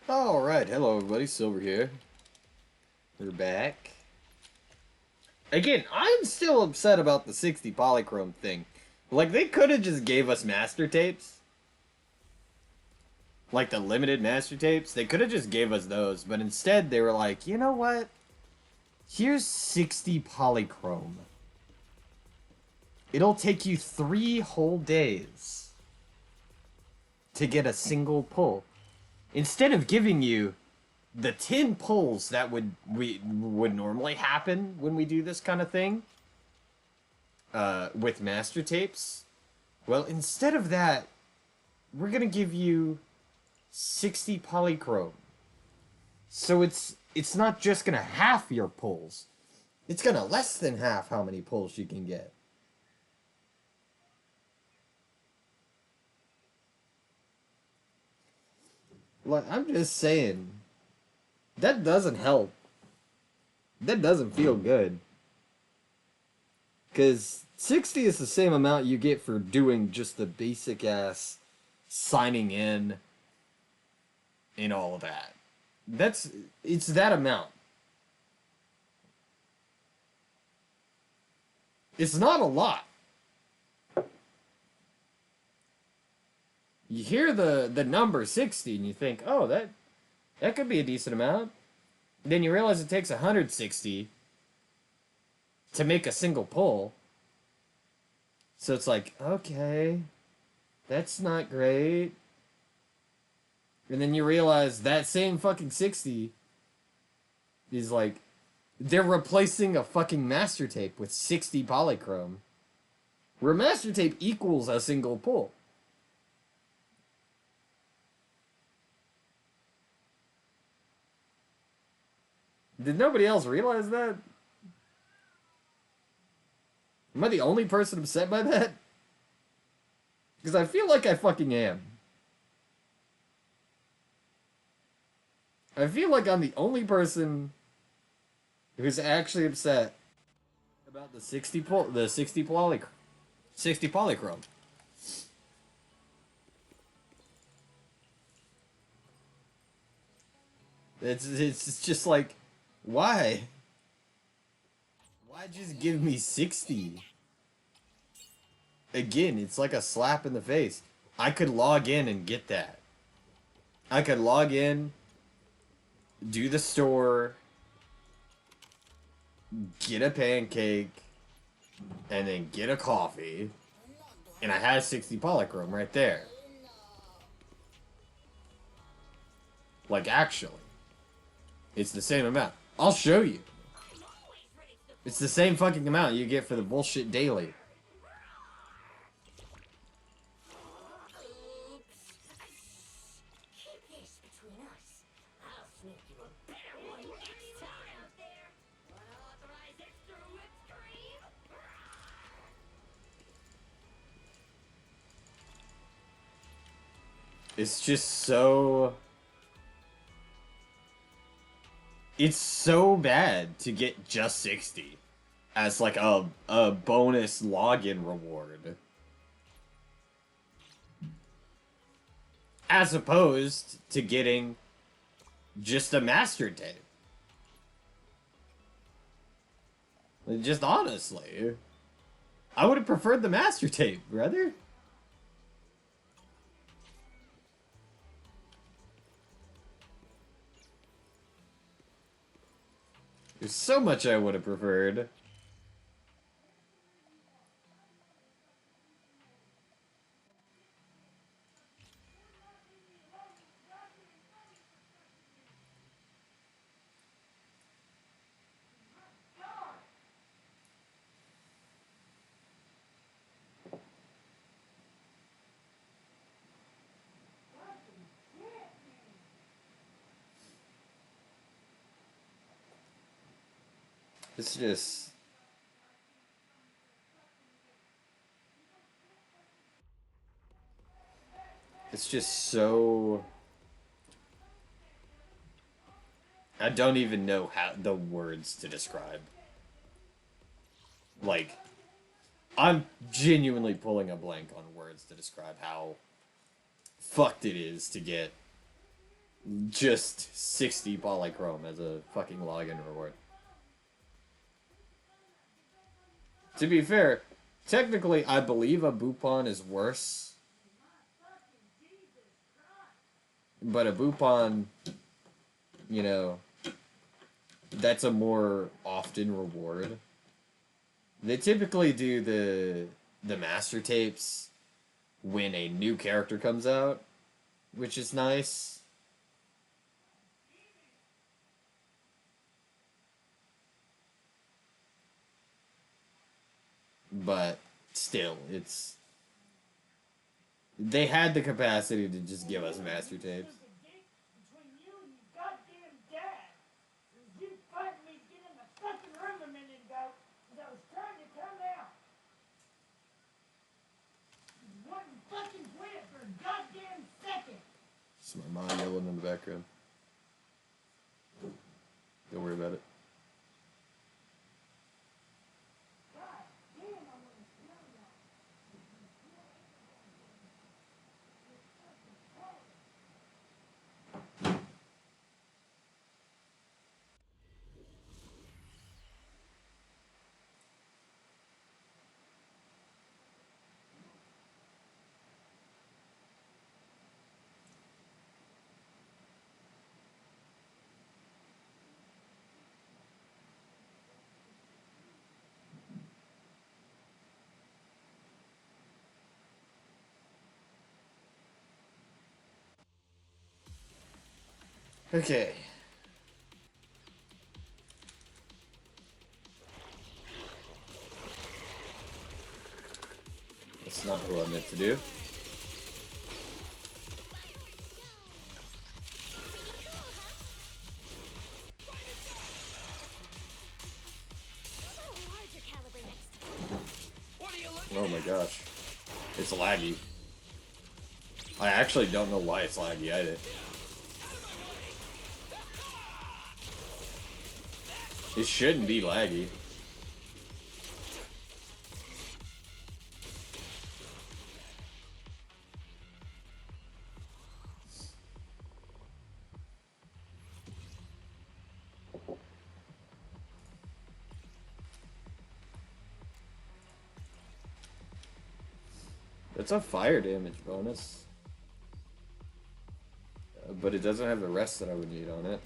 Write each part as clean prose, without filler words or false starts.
Alright, hello everybody, Silver here. We're back. Again, I'm still upset about the 60 polychrome thing. Like, they could have just gave us master tapes. Like, the limited master tapes. They could have just gave us those, but instead they were like, you know what? Here's 60 polychrome. It'll take you 3 whole days to get a single pull. Instead of giving you the 10 pulls that would normally happen when we do this kind of thing with master tapes, well, instead of that, we're gonna give you 60 polychrome. So it's not just gonna half your pulls, it's gonna less than half how many pulls you can get. Like, I'm just saying, that doesn't help. That doesn't feel good. Because 60 is the same amount you get for doing just the basic ass signing in and all of that. It's that amount. It's not a lot. You hear the number 60 and you think, oh, that could be a decent amount. Then you realize it takes 160 to make a single pull. So it's like, okay, that's not great. And then you realize that same fucking 60 is like, they're replacing a fucking master tape with 60 polychrome. Where master tape equals a single pull. Did nobody else realize that? Am I the only person upset by that? Because I feel like I fucking am. I feel like I'm the only person who's actually upset about the 60 polychrome. It's just like, why? Why just give me 60? Again, it's like a slap in the face. I could log in and get that. I could log in, do the store, get a pancake, and then get a coffee, and I had 60 polychrome right there. Like, actually. It's the same amount. I'll show you. It's the same fucking amount you get for the bullshit daily. It's just so... It's so bad to get just 60 as like a bonus login reward. As opposed to getting just a master tape. Just honestly. I would have preferred the master tape, brother. There's so much I would have preferred. It's just... It's just so... I don't even know how the words to describe. Like, I'm genuinely pulling a blank on words to describe how fucked it is to get just 60 polychrome as a fucking login reward. To be fair, technically, I believe a Bupon is worse. But a Bupon, you know, that's a more often reward. They typically do the master tapes when a new character comes out, which is nice. But still, it's... They had the capacity to just give us master tapes. It's my mom yelling in the background. Don't worry about it. Okay. That's not what I meant to do. Oh my gosh. It's laggy. I actually don't know why it's laggy either. It shouldn't be laggy. It's a fire damage bonus. But it doesn't have the rest that I would need on it.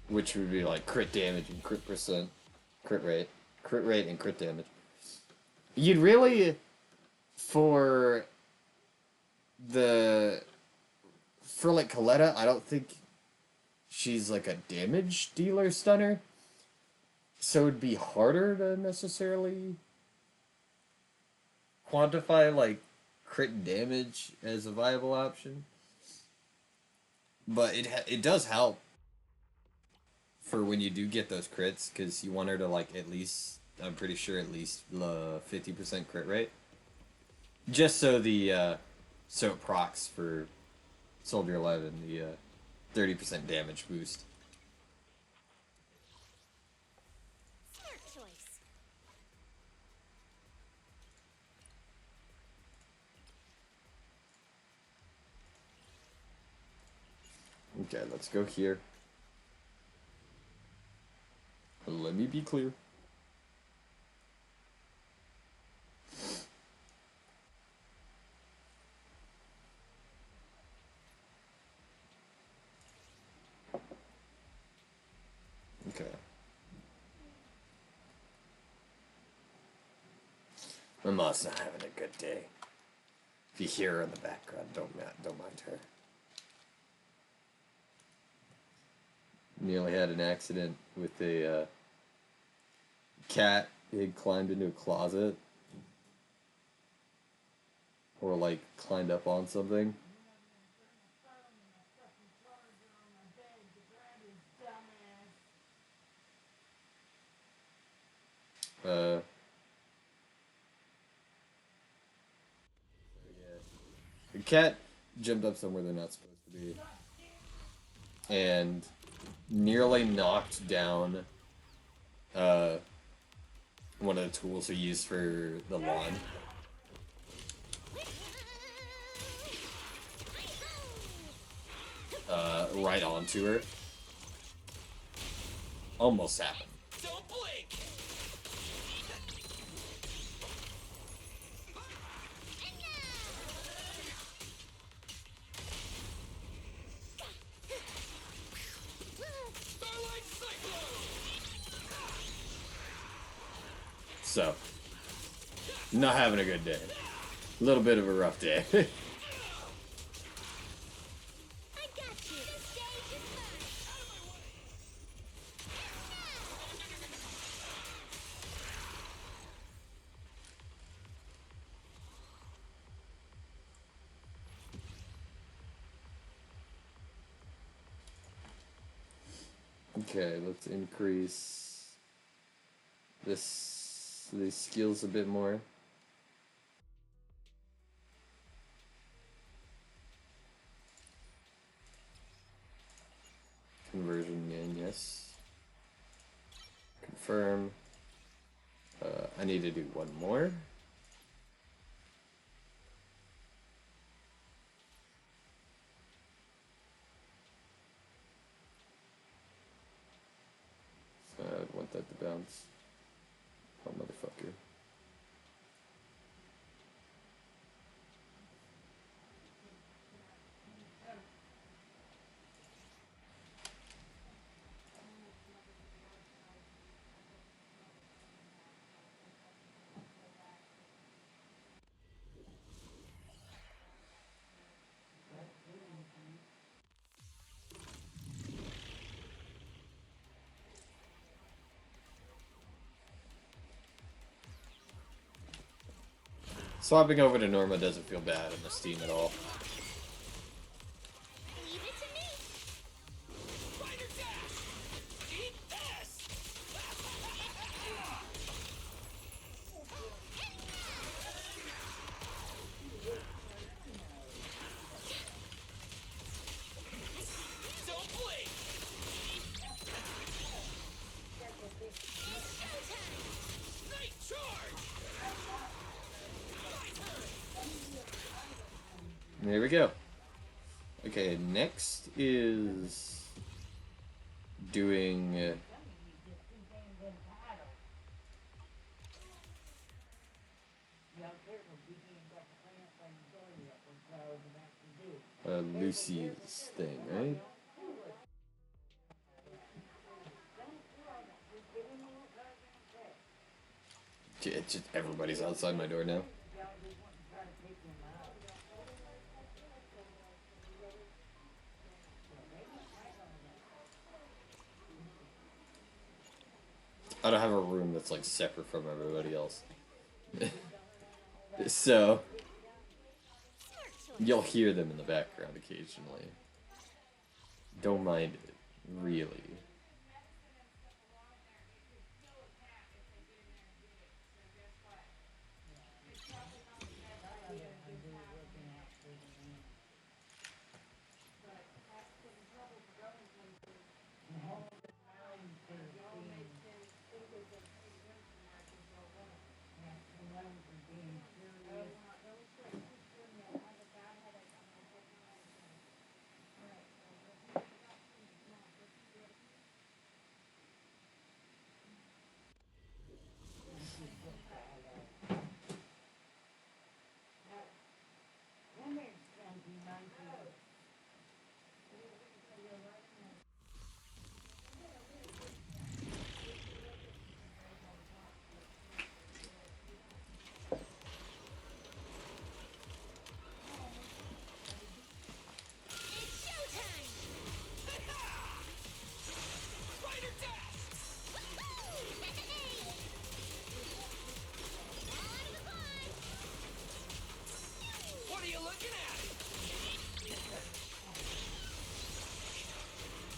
Which would be like crit damage and crit percent. Crit rate and crit damage. You'd really... For like Coletta, I don't think she's like a damage dealer stunner. So it'd be harder to necessarily quantify like crit damage as a viable option. But it does help for when you do get those crits, because you want her to like at least, I'm pretty sure at least 50% crit rate. Just so so it procs for Soldier 11, the 30% damage boost. Okay, let's go here. Let me be clear. Okay. My mom's not having a good day. If you hear her in the background, don't mind her. Nearly had an accident with a cat. It climbed into a closet. Or like climbed up on something. Yeah. The cat jumped up somewhere they're not supposed to be. And nearly knocked down one of the tools we used for the lawn. right onto her. Almost happened. Don't blink. Starlight Cyclone. So, not having a good day. A little bit of a rough day. I got you. The stage is mine. Out of my way. Okay, let's increase these skills a bit more. Conversion in, yes. Confirm. I need to do one more. So I'd want that to bounce. Oh, motherfucker. Swapping over to Norma doesn't feel bad on this team at all. Leave it to me. Spider Dash. Eat this. Don't blink. Showtime. Night charge. My turn. There we go. Okay, next is doing Lucy's thing, right? It's just everybody's outside my door now. I don't have a room that's like separate from everybody else. So you'll hear them in the background occasionally. Don't mind it, really. It's showtime. Spider Dash. Woohoo! All out of the pond. What are you looking at?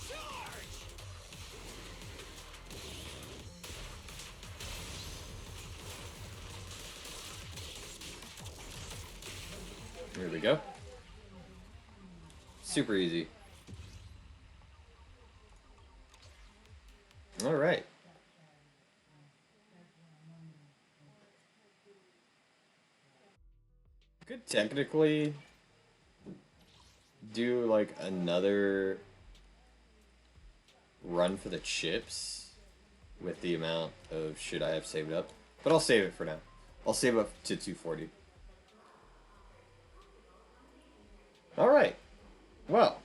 Charge. Here we go. Super easy. Alright. Could technically do like another run for the chips with the amount of shit I have saved up. But I'll save it for now. I'll save up to 240. Alright. Well,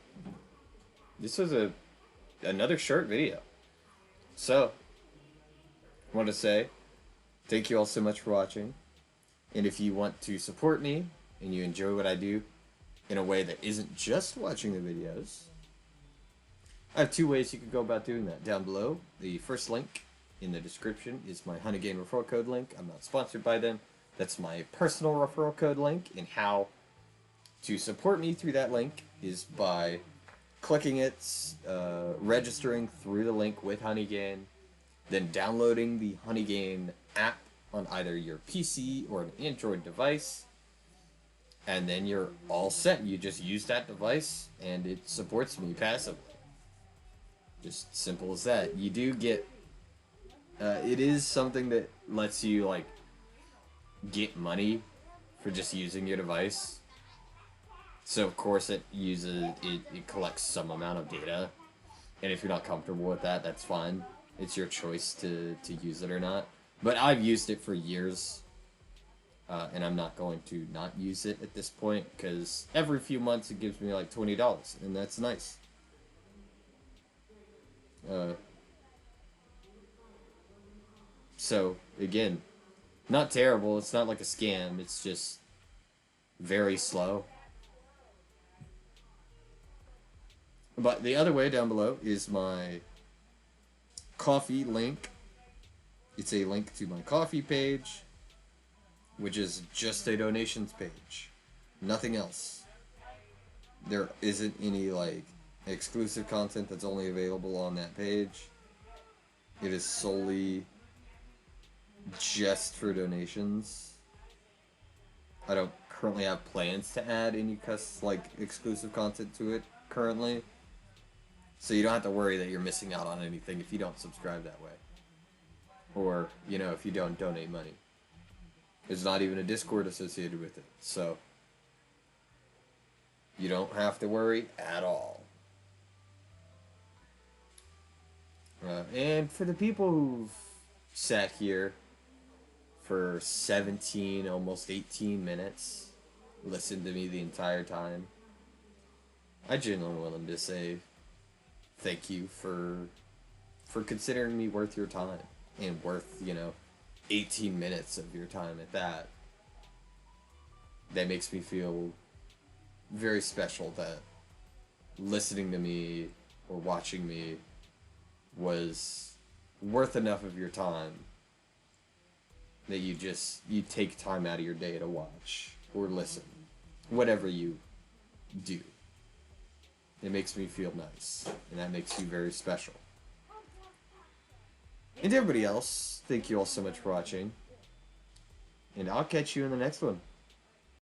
this was another short video. So, I want to say thank you all so much for watching. And if you want to support me and you enjoy what I do in a way that isn't just watching the videos, I have two ways you could go about doing that. Down below, the first link in the description is my Honeygain referral code link. I'm not sponsored by them. That's my personal referral code link, and how to support me through that link is by clicking it, registering through the link with Honeygain, then downloading the Honeygain app on either your PC or an Android device, and then you're all set. You just use that device, and it supports me passively. Just simple as that. You do get... it is something that lets you, like, get money for just using your device. So, of course, it collects some amount of data. And if you're not comfortable with that, that's fine. It's your choice to use it or not. But I've used it for years, and I'm not going to not use it at this point, because every few months it gives me like $20, and that's nice. So, again, not terrible. It's not like a scam. It's just very slow. But the other way down below is my Ko-fi link. It's a link to my Ko-fi page, which is just a donations page. Nothing else. There isn't any, like, exclusive content that's only available on that page. It is solely just for donations. I don't currently have plans to add any exclusive content to it currently. So you don't have to worry that you're missing out on anything if you don't subscribe that way. Or, you know, if you don't donate money. There's not even a Discord associated with it. So, you don't have to worry at all. And for the people who've sat here for 17, almost 18 minutes, listened to me the entire time, I genuinely want to say thank you for considering me worth your time. And worth, 18 minutes of your time at that. That makes me feel very special that listening to me or watching me was worth enough of your time that you take time out of your day to watch or listen. Whatever you do. It makes me feel nice. And that makes you very special. And to everybody else, thank you all so much for watching. And I'll catch you in the next one.